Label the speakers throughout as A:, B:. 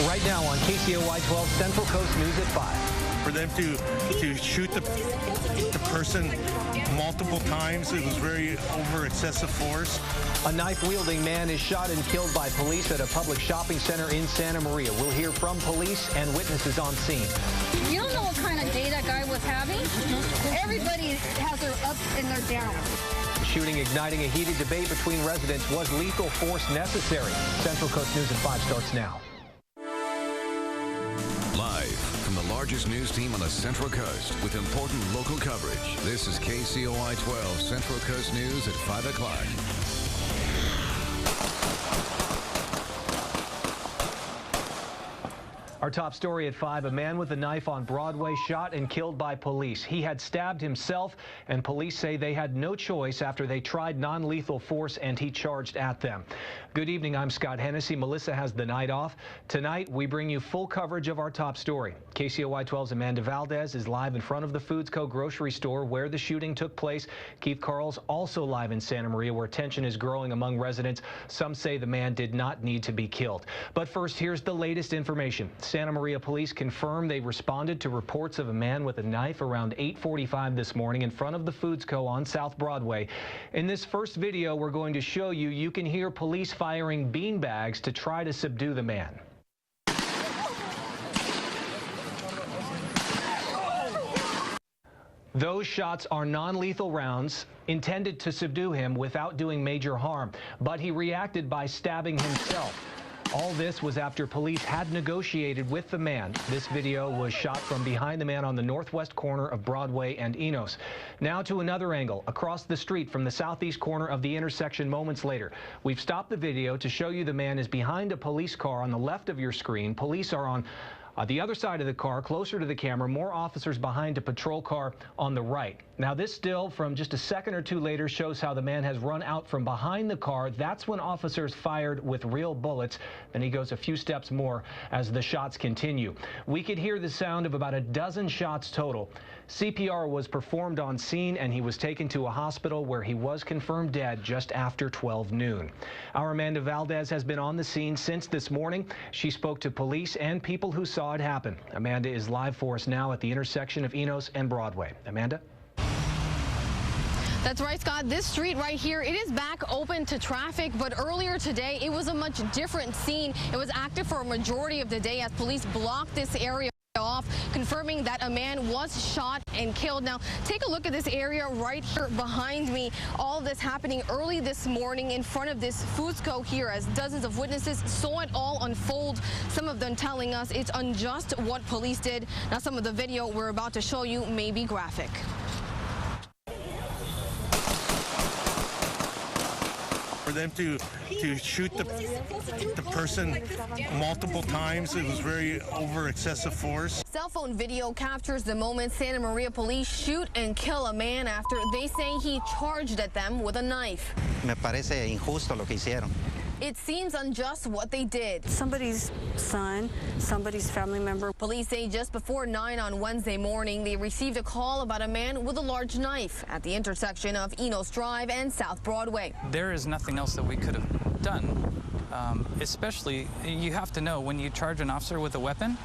A: Right now on KCOY 12 Central Coast News at 5.
B: For them to shoot the person multiple times, it was very over excessive force.
A: A knife-wielding man is shot and killed by police at a public shopping center in Santa Maria. We'll hear from police and witnesses on scene.
C: You don't know what kind of day that guy was having. Everybody has their ups and their downs.
A: The shooting igniting a heated debate between residents. Was lethal force necessary? Central Coast News at 5 starts now.
D: Live from the largest news team on the Central Coast with important local coverage, this is KCOY 12 Central Coast News at 5 o'clock.
A: Our top story at 5, a man with a knife on Broadway shot and killed by police. He had stabbed himself, and police say they had no choice after they tried non-lethal force and he charged at them. Good evening, I'm Scott Hennessy. Melissa has the night off. Tonight, we bring you full coverage of our top story. KCOY 12's Amanda Valdez is live in front of the Foods Co. grocery store where the shooting took place. Keith Carl's also live in Santa Maria where tension is growing among residents. Some say the man did not need to be killed. But first, here's the latest information. Santa Maria police confirm they responded to reports of a man with a knife around 8:45 this morning in front of the Foods Co. on South Broadway. In this first video we're going to show you, you can hear police firing beanbags to try to subdue the man. Those shots are non-lethal rounds intended to subdue him without doing major harm, but he reacted by stabbing himself. All this was after police had negotiated with the man. This video was shot from behind the man on the northwest corner of Broadway and Enos. Now to another angle, across the street from the southeast corner of the intersection moments later. We've stopped the video to show you the man is behind a police car on the left of your screen. Police are on the other side of the car, closer to the camera, more officers behind a patrol car on the right. Now this still from just a second or two later shows how the man has run out from behind the car. That's when officers fired with real bullets. Then he goes a few steps more as the shots continue. We could hear the sound of about a dozen shots total. CPR was performed on scene and he was taken to a hospital where he was confirmed dead just after 12 noon. Our Amanda Valdez has been on the scene since this morning. She spoke to police and people who saw it happen. Amanda is live for us now at the intersection of Enos and Broadway. Amanda?
E: That's right, Scott. This street right here, it is back open to traffic, but earlier today, it was a much different scene. It was active for a majority of the day as police blocked this area off, confirming that a man was shot and killed. Now, take a look at this area right here behind me. All of this happening early this morning in front of this Foods Co. here as dozens of witnesses saw it all unfold. Some of them telling us it's unjust what police did. Now, some of the video we're about to show you may be graphic.
B: For them to shoot the person multiple times, it was very over excessive force.
E: Cell phone video captures the moment Santa Maria police shoot and kill a man after they say he charged at them with a knife.
F: Me parece injusto lo que hicieron.
E: It seems unjust what they did.
G: Somebody's son, somebody's family member.
E: Police say just before 9 on Wednesday morning, they received a call about a man with a large knife at the intersection of Enos Drive and South Broadway.
H: There is nothing else that we could have done. Especially, you have to know when you charge an officer with a weapon,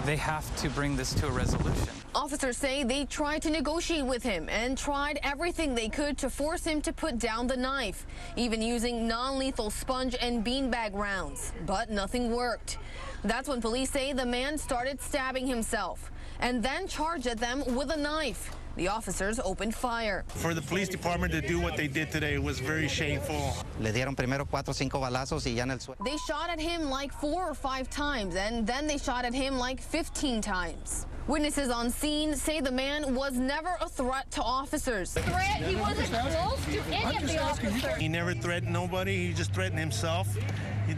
H: they have to bring this to a resolution.
E: Officers say they tried to negotiate with him and tried everything they could to force him to put down the knife, even using non-lethal sponge and beanbag rounds, but nothing worked. That's when police say the man started stabbing himself and then charged at them with a knife. The officers opened fire.
B: For the police department to do what they did today was very shameful.
F: Le dieron primero 4 o 5 balazos y ya en el suelo.
E: They shot at him like 4 or 5 times, and then they shot at him like 15 times. Witnesses on scene say the man was never a threat to officers.
C: He wasn't close to any of the officers.
B: He never threatened nobody. He just threatened himself.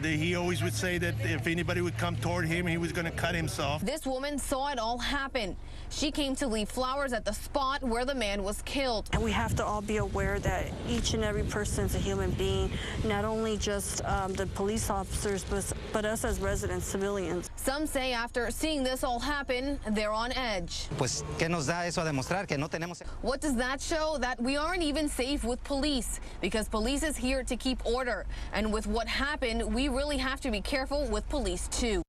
B: He always would say that if anybody would come toward him, he was going to cut himself.
E: This woman saw it all happen. She came to leave flowers at the spot where the man was killed.
G: And we have to all be aware that each and every person is a human being, not only just the police officers, but us as residents, civilians.
E: Some say after seeing this all happen, they're on edge.
F: Pues, ¿qué nos da eso a demostrar que no tenemos?
E: What does that show? That we aren't even safe with police, because police is here to keep order. And with what happened, we really have to be careful with police too.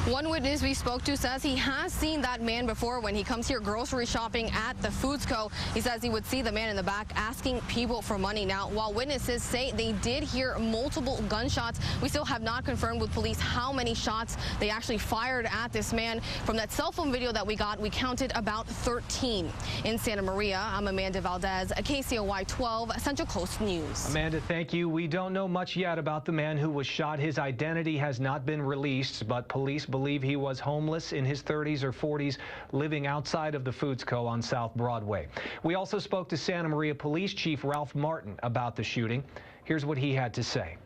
E: One witness we spoke to says he has seen that man before when he comes here grocery shopping at the Foods Co. He says he would see the man in the back asking people for money. Now, while witnesses say they did hear multiple gunshots, we still have not confirmed with police how many shots they actually fired at this man. From that cell phone video that we got, we counted about 13. In Santa Maria, I'm Amanda Valdez, KCOY 12 Central Coast News.
A: Amanda, thank you. We don't know much yet about the man who was shot. His identity has not been released, but police believe he was homeless in his 30s or 40s, living outside of the Foods Co. on South Broadway. We also spoke to Santa Maria Police Chief Ralph Martin about the shooting. Here's what he had to say.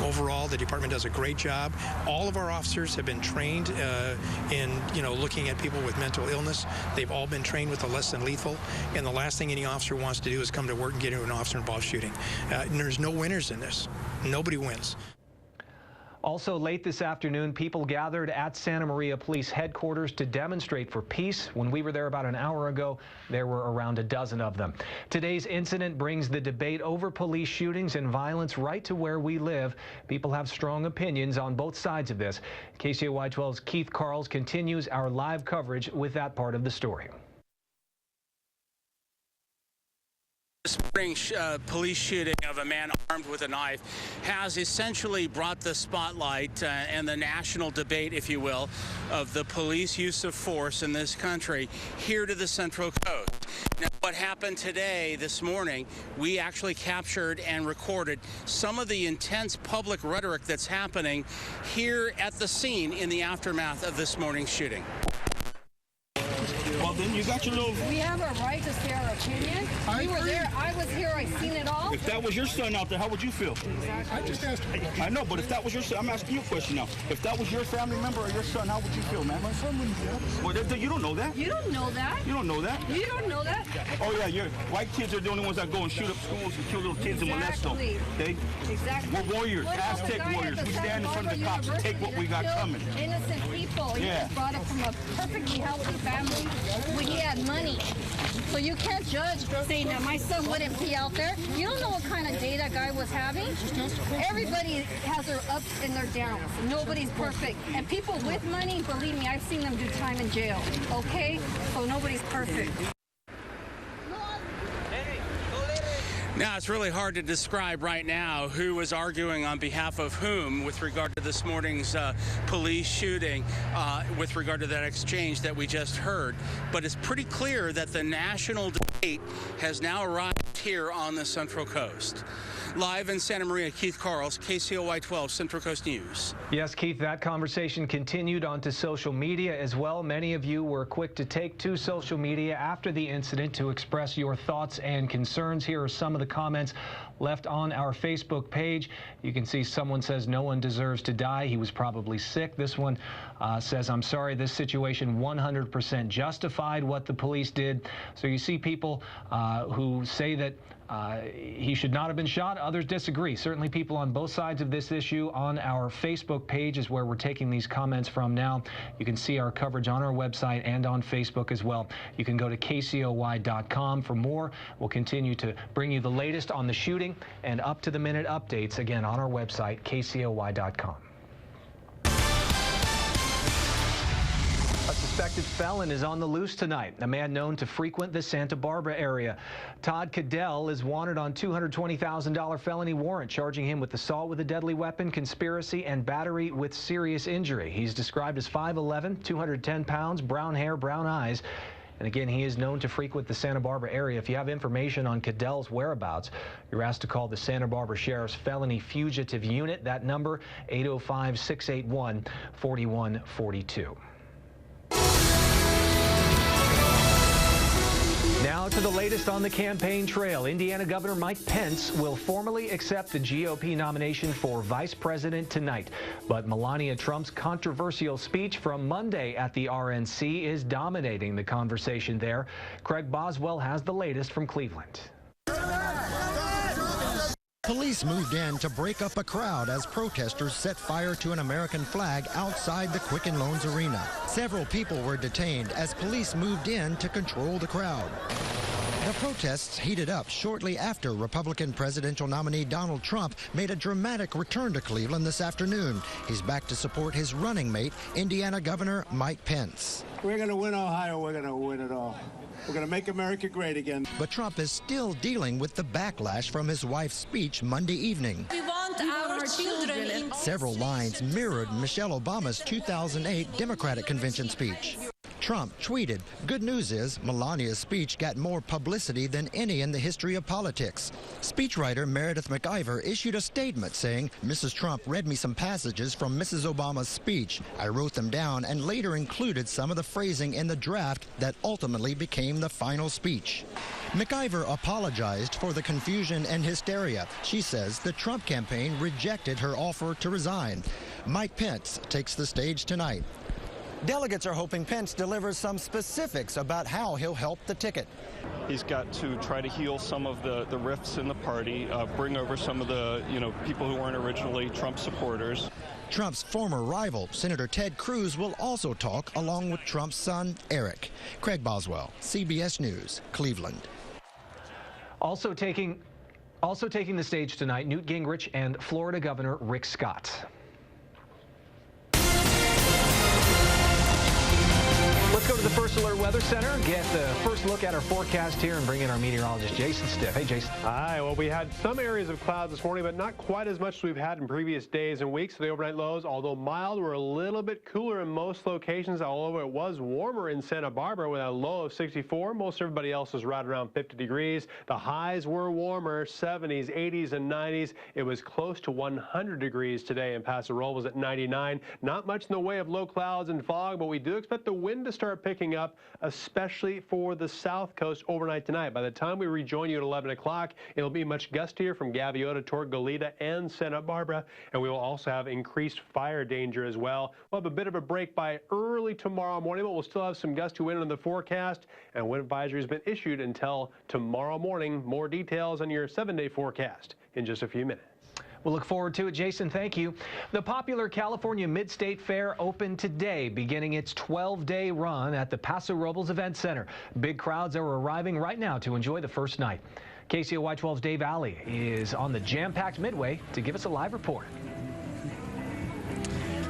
I: Overall, the department does a great job. All of our officers have been trained in, looking at people with mental illness. They've all been trained with the less than lethal. And the last thing any officer wants to do is come to work and get into an officer-involved shooting. And there's no winners in this. Nobody wins.
A: Also late this afternoon, people gathered at Santa Maria Police Headquarters to demonstrate for peace. When we were there about an hour ago, there were around a dozen of them. Today's incident brings the debate over police shootings and violence right to where we live. People have strong opinions on both sides of this. KCOY 12's Keith Carls continues our live coverage with that part of the story.
J: This morning's police shooting of a man armed with a knife has essentially brought the spotlight and the national debate, if you will, of the police use of force in this country here to the Central Coast. Now, what happened today, this morning, we actually captured and recorded some of the intense public rhetoric that's happening here at the scene in the aftermath of this morning's shooting.
K: Well, then you got your little...
C: We have a right to say our opinion. We were there. I was here. I seen it all.
K: If that was your son out there, how would you feel?
C: Exactly.
K: I just asked. I know, but if that was your son, I'm asking you a question now. If that was your family member or your son, how would you feel, man? My son wouldn't be. Well, you don't know that.
C: You don't know that.
K: You don't know that.
C: You don't know that.
K: Oh yeah, white kids are the only ones that go and shoot up schools and kill little kids and molest them. Okay?
C: Exactly.
K: We're warriors, Aztec warriors. We stand in front of the cops and take what we got coming.
C: Innocent people. He was brought up from a perfectly healthy family. He had money. So you can't judge saying that my son wouldn't be out there. You don't know what kind of day that guy was having. Everybody has their ups and their downs. Nobody's perfect. And people with money, believe me, I've seen them do time in jail. Okay? So nobody's perfect.
J: Now, it's really hard to describe right now who was arguing on behalf of whom with regard to this morning's police shooting, with regard to that exchange that we just heard. But it's pretty clear that the national debate has now arrived here on the Central Coast. Live in Santa Maria, Keith Carls, KCOY 12 Central Coast News.
A: Yes, Keith, that conversation continued onto social media as well. Many of you were quick to take to social media after the incident to express your thoughts and concerns. Here are some of the comments left on our Facebook page. You can see someone says, "No one deserves to die. He was probably sick." This one says, "I'm sorry, this situation 100% justified what the police did." So you see people who say that he should not have been shot. Others disagree. Certainly people on both sides of this issue. On our Facebook page is where we're taking these comments from now. You can see our coverage on our website and on Facebook as well. You can go to KCOY.com for more. We'll continue to bring you the latest on the shooting and up-to-the-minute updates, again, on our website, KCOY.com. A suspected felon is on the loose tonight. A man known to frequent the Santa Barbara area. Todd Cadell is wanted on $220,000 felony warrant charging him with assault with a deadly weapon, conspiracy, and battery with serious injury. He's described as 5'11", 210 pounds, brown hair, brown eyes. And again, he is known to frequent the Santa Barbara area. If you have information on Cadell's whereabouts, you're asked to call the Santa Barbara Sheriff's Felony Fugitive Unit. That number, 805-681-4142. Now to the latest on the campaign trail. Indiana Governor Mike Pence will formally accept the GOP nomination for vice president tonight. But Melania Trump's controversial speech from Monday at the RNC is dominating the conversation there. Craig Boswell has the latest from Cleveland.
L: Police moved in to break up a crowd as protesters set fire to an American flag outside the Quicken Loans Arena. Several people were detained as police moved in to control the crowd. The The protests heated up shortly after Republican presidential nominee Donald Trump made a dramatic return to Cleveland this afternoon. He's back to support his running mate, Indiana Governor Mike Pence.
M: We're going to win Ohio. We're going to win it all. We're going to make America great again.
L: But Trump is still dealing with the backlash from his wife's speech Monday evening.
N: We want our children.
L: Several lines mirrored Michelle Obama's 2008 Democratic convention speech. Trump tweeted, "Good news is Melania's speech got more publicity than any in the history of politics." Speechwriter Meredith McIver issued a statement saying, "Mrs. Trump read me some passages from Mrs. Obama's speech. I wrote them down and later included some of the phrasing in the draft that ultimately became the final speech." McIver apologized for the confusion and hysteria. She says the Trump campaign rejected her offer to resign. Mike Pence takes the stage tonight. Delegates are hoping Pence delivers some specifics about how he'll help the ticket.
O: He's got to try to heal some of the rifts in the party, bring over some of the people who weren't originally Trump supporters.
L: Trump's former rival, Senator Ted Cruz, will also talk along with Trump's son, Eric. Craig Boswell, CBS News, Cleveland.
A: Also taking the stage tonight, Newt Gingrich and Florida Governor Rick Scott. Let's go to the First Alert Weather Center, get the first look at our forecast here, and bring in our meteorologist, Jason Stiff. Hey, Jason.
P: Hi. Well, we had some areas of clouds this morning, but not quite as much as we've had in previous days and weeks. So the overnight lows, although mild, were a little bit cooler in most locations, although it was warmer in Santa Barbara with a low of 64. Most everybody else was right around 50 degrees. The highs were warmer, 70s, 80s, and 90s. It was close to 100 degrees today, and Paso Robles at 99. Not much in the way of low clouds and fog, but we do expect the wind to start picking up, especially for the south coast overnight tonight. By the time we rejoin you at 11 o'clock, it'll be much gustier from Gaviota toward Goleta and Santa Barbara, and we will also have increased fire danger as well. We'll have a bit of a break by early tomorrow morning, but we'll still have some gusty wind in the forecast, and wind advisory has been issued until tomorrow morning. More details on your 7-day forecast in just a few minutes.
A: We'll look forward to it, Jason. Thank you. The popular California Mid-State Fair opened today, beginning its 12-day run at the Paso Robles Event Center. Big crowds are arriving right now to enjoy the first night. KCOY 12's Dave Alley is on the jam-packed Midway to give us a live report.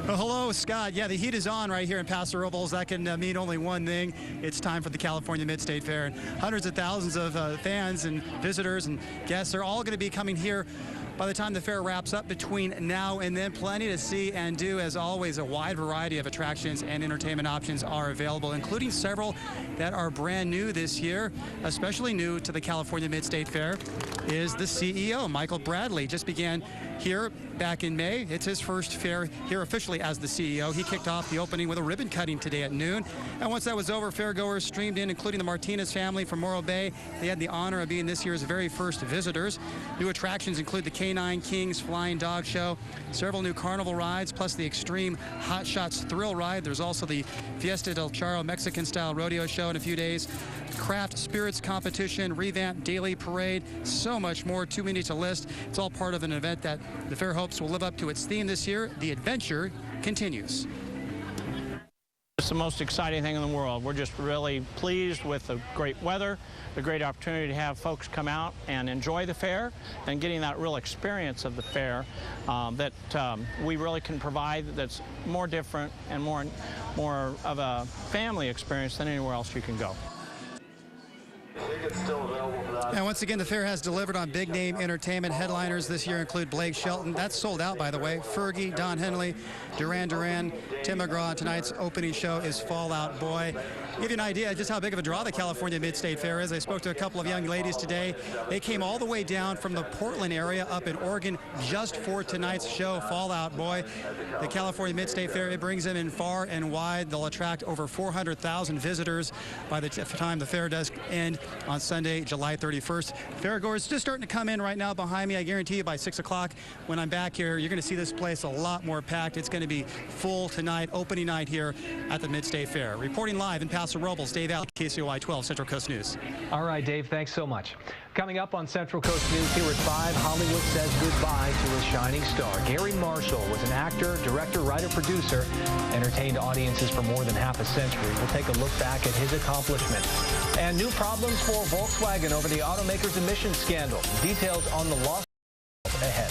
Q: Well, hello, Scott. Yeah, the heat is on right here in Paso Robles. That can mean only one thing. It's time for the California Mid-State Fair. And hundreds of thousands of fans and visitors and guests are all going to be coming here by the time the fair wraps up between now and then. Plenty to see and do. As always, a wide variety of attractions and entertainment options are available, including several that are brand new this year. Especially new to the California Mid-State Fair is the CEO, Michael Bradley. Just began here back in May. It's his first fair here officially as the CEO. He kicked off the opening with a ribbon cutting today at noon. And once that was over, fairgoers streamed in, including the Martinez family from Morro Bay. They had the honor of being this year's very first visitors. New attractions include the K9 Kings Flying Dog Show, several new carnival rides, plus the Extreme Hot Shots Thrill Ride. There's also the Fiesta del Charro Mexican-style rodeo show in a few days, craft spirits competition, revamped daily parade, so much more, too many to list. It's all part of an event that the fair hopes will live up to its theme this year. The adventure continues.
R: It's the most exciting thing in the world. We're just really pleased with the great weather, the great opportunity to have folks come out and enjoy the fair, and getting that real experience of the fair that we really can provide, that's more different and more of a family experience than anywhere else you can go.
Q: And once again, the fair has delivered on big-name entertainment. Headliners this year include Blake Shelton. That's sold out, by the way. Fergie, Don Henley, Duran Duran, Tim McGraw. Tonight's opening show is Fall Out Boy. To give you an idea just how big of a draw the California Mid-State Fair is, I spoke to a couple of young ladies today. They came all the way down from the Portland area up in Oregon just for tonight's show, Fall Out Boy. The California Mid-State Fair, it brings them in far and wide. They'll attract over 400,000 visitors by the time the fair does end on Sunday, July 31st. Fairgoers just starting to come in right now behind me. I guarantee you by 6 o'clock when I'm back here, you're going to see this place a lot more packed. It's going to be full tonight, opening night here at the Mid-State Fair. Reporting live in Paso Robles, Dave Alley, KCOY 12 Central Coast News.
A: All right, Dave, thanks so much. Coming up on Central Coast News here at 5, Hollywood says goodbye to a shining star. Gary Marshall was an actor, director, writer, producer, entertained audiences for more than half a century. We'll take a look back at his accomplishment. And new problems for Volkswagen over the automaker's emissions scandal. Details on the lawsuit ahead.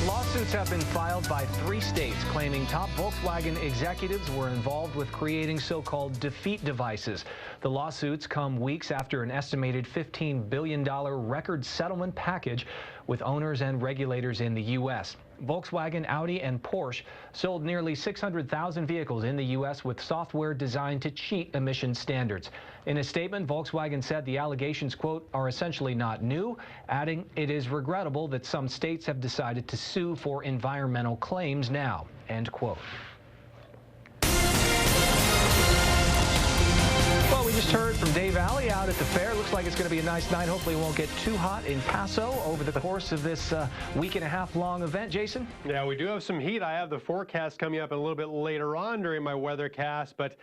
A: Lawsuits have been filed by 3 states claiming top Volkswagen executives were involved with creating so-called defeat devices. The lawsuits come weeks after an estimated $15 billion record settlement package with owners and regulators in the U.S. Volkswagen, Audi, and Porsche sold nearly 600,000 vehicles in the U.S. with software designed to cheat emission standards. In a statement, Volkswagen said the allegations, quote, are essentially not new, adding it is regrettable that some states have decided to sue for environmental claims now, end quote. Well, we just heard from Dave Alley out at the fair. Looks like it's going to be a nice night. Hopefully it won't get too hot in Paso over the course of this week and a half long event. Jason?
P: Yeah, we do have some heat. I have the forecast coming up a little bit later on during my weathercast, but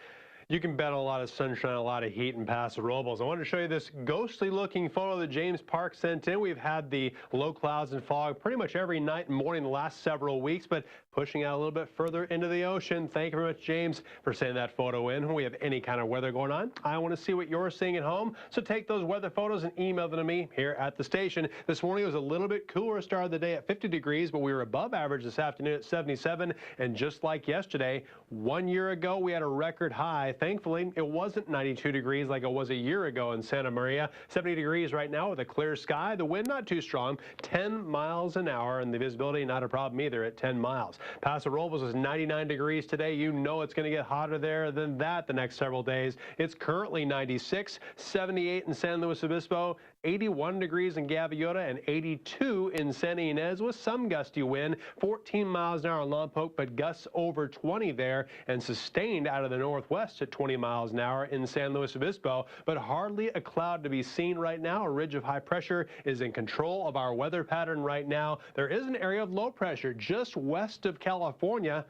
P: you can bet a lot of sunshine, a lot of heat in Paso Robles. I wanted to show you this ghostly-looking photo that James Park sent in. We've had the low clouds and fog pretty much every night and morning the last several weeks, but pushing out a little bit further into the ocean. Thank you very much, James, for sending that photo in. When we have any kind of weather going on, I want to see what you're seeing at home. So take those weather photos and email them to me here at the station. This morning was a little bit cooler start of the day at 50 degrees, but we were above average this afternoon at 77. And just like yesterday, 1 year ago, we had a record high. Thankfully, it wasn't 92 degrees like it was a year ago in Santa Maria. 70 degrees right now with a clear sky. The wind not too strong, 10 miles an hour, and the visibility not a problem either at 10 miles. Paso Robles is 99 degrees today. You know it's going to get hotter there than that the next several days. It's currently 96, 78 in San Luis Obispo, 81 degrees in Gaviota, and 82 in Santa Ynez with some gusty wind. 14 miles an hour in Lompoc, but gusts over 20 there and sustained out of the northwest at 20 miles an hour in San Luis Obispo, but hardly a cloud to be seen right now. A ridge of high pressure is in control of our weather pattern right now. There is an area of low pressure just west of California,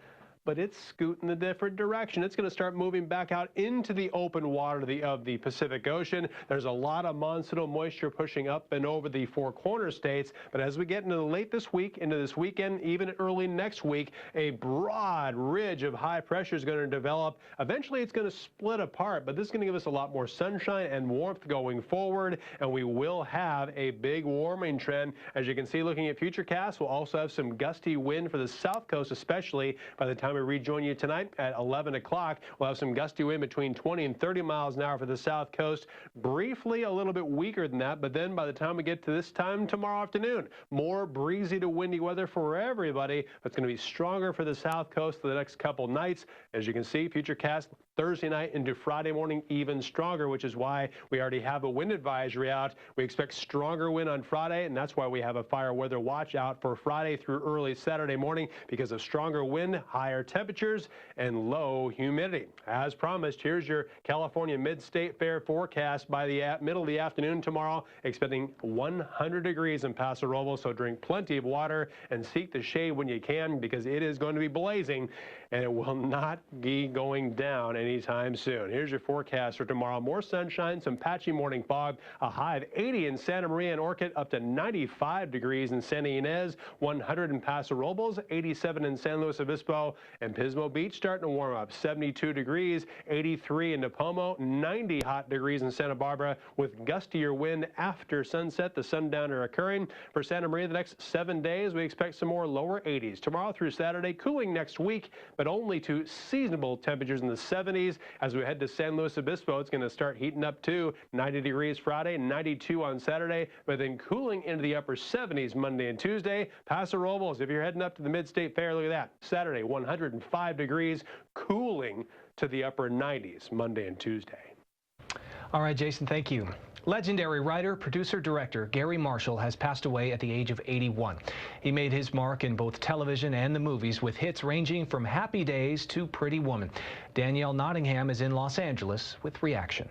P: but it's scooting the different direction. It's going to start moving back out into the open water of the Pacific Ocean. There's a lot of monsoonal moisture pushing up and over the Four Corners states, but as we get into late this week, into this weekend, even early next week, a broad ridge of high pressure is going to develop. Eventually, it's going to split apart, but this is going to give us a lot more sunshine and warmth going forward, and we will have a big warming trend. As you can see, looking at Futurecast, we'll also have some gusty wind for the south coast, especially by the time we rejoin you tonight at 11 o'clock. We'll have some gusty wind between 20 and 30 miles an hour for the south coast. Briefly a little bit weaker than that, but then by the time we get to this time tomorrow afternoon, more breezy to windy weather for everybody. It's going to be stronger for the south coast for the next couple nights. As you can see, Futurecast Thursday night into Friday morning even stronger, which is why we already have a wind advisory out. We expect stronger wind on Friday, and that's why we have a fire weather watch out for Friday through early Saturday morning because of stronger wind, higher temperatures, and low humidity. As promised, here's your California Mid-State Fair forecast. By the middle of the afternoon tomorrow, expecting 100 degrees in Paso Robles, so drink plenty of water and seek the shade when you can because it is going to be blazing and it will not be going down anytime soon. Here's your forecast for tomorrow. More sunshine, some patchy morning fog, a high of 80 in Santa Maria and Orchid, up to 95 degrees in Santa Ynez, 100 in Paso Robles, 87 in San Luis Obispo, and Pismo Beach starting to warm up, 72 degrees, 83 in Napomo, 90 hot degrees in Santa Barbara with gustier wind after sunset, the sundowner occurring. For Santa Maria, the next 7 days, we expect some more lower 80s. Tomorrow through Saturday, cooling next week, but only to seasonable temperatures in the 70s. As we head to San Luis Obispo, it's going to start heating up too. 90 degrees Friday, 92 on Saturday, but then cooling into the upper 70s Monday and Tuesday. Paso Robles, if you're heading up to the Mid-State Fair, look at that. Saturday, 105 degrees, cooling to the upper 90s Monday and Tuesday.
A: All right, Jason, thank you. Legendary writer, producer, director Gary Marshall has passed away at the age of 81. He made his mark in both television and the movies with hits ranging from Happy Days to Pretty Woman. Danielle Nottingham is in Los Angeles with reaction.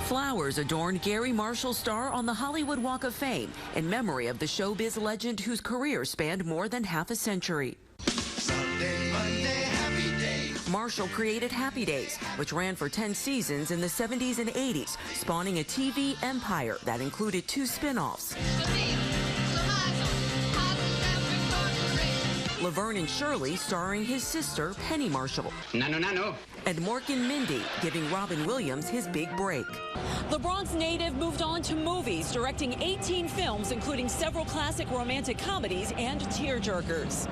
S: Flowers adorn Gary Marshall's star on the Hollywood Walk of Fame in memory of the showbiz legend whose career spanned more than half a century.
T: Sunday, Monday, happy day.
S: Marshall created Happy Days, which ran for 10 seasons in the 70s and 80s, spawning a TV empire that included 2 spin-offs. Laverne and Shirley starring his sister, Penny Marshall.
T: No.
S: And Mork and Mindy giving Robin Williams his big break.
N: The Bronx native moved on to movies, directing 18 films, including several classic romantic comedies and tearjerkers.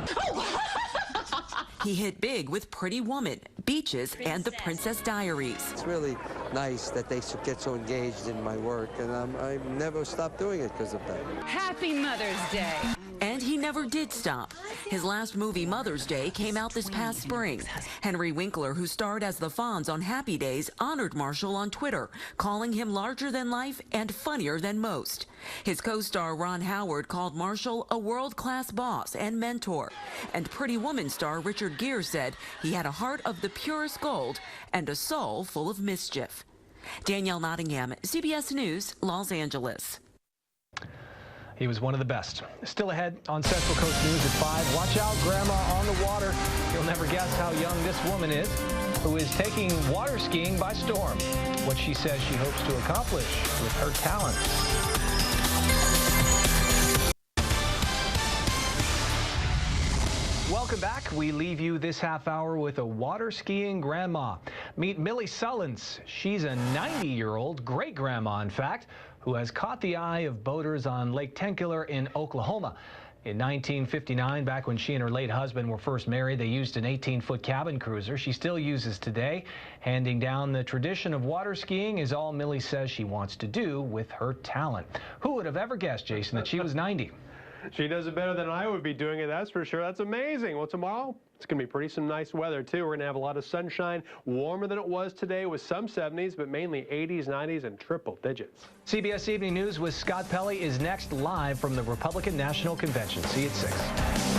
S: He hit big with Pretty Woman, Beaches, and The Princess Diaries.
U: It's really nice that they get so engaged in my work, and I never stopped doing it because of that.
N: Happy Mother's Day.
S: And he never did stop. His last movie, Mother's Day, came out this past spring. Henry Winkler, who starred as the Fonz on Happy Days, honored Marshall on Twitter, calling him larger than life and funnier than most. His co-star Ron Howard called Marshall a world-class boss and mentor. And Pretty Woman star Richard Gere said he had a heart of the purest gold and a soul full of mischief. Danielle Nottingham, CBS News, Los Angeles.
A: He was one of the best. Still ahead on Central Coast News at 5. Watch out, Grandma on the water. You'll never guess how young this woman is, who is taking water skiing by storm. What she says she hopes to accomplish with her talent. Welcome back. We leave you this half hour with a water skiing grandma. Meet Millie Sullins. She's a 90-year-old great-grandma, in fact, who has caught the eye of boaters on Lake Tenkeler in Oklahoma. In 1959, back when she and her late husband were first married, they used an 18-foot cabin cruiser she still uses today. Handing down the tradition of water skiing is all Millie says she wants to do with her talent. Who would have ever guessed, Jason, that she was 90?
P: She does it better than I would be doing it, that's for sure. That's amazing. Well, tomorrow, it's going to be some nice weather, too. We're going to have a lot of sunshine, warmer than it was today with some 70s, but mainly 80s, 90s, and triple digits.
A: CBS Evening News with Scott Pelley is next live from the Republican National Convention. See you at 6.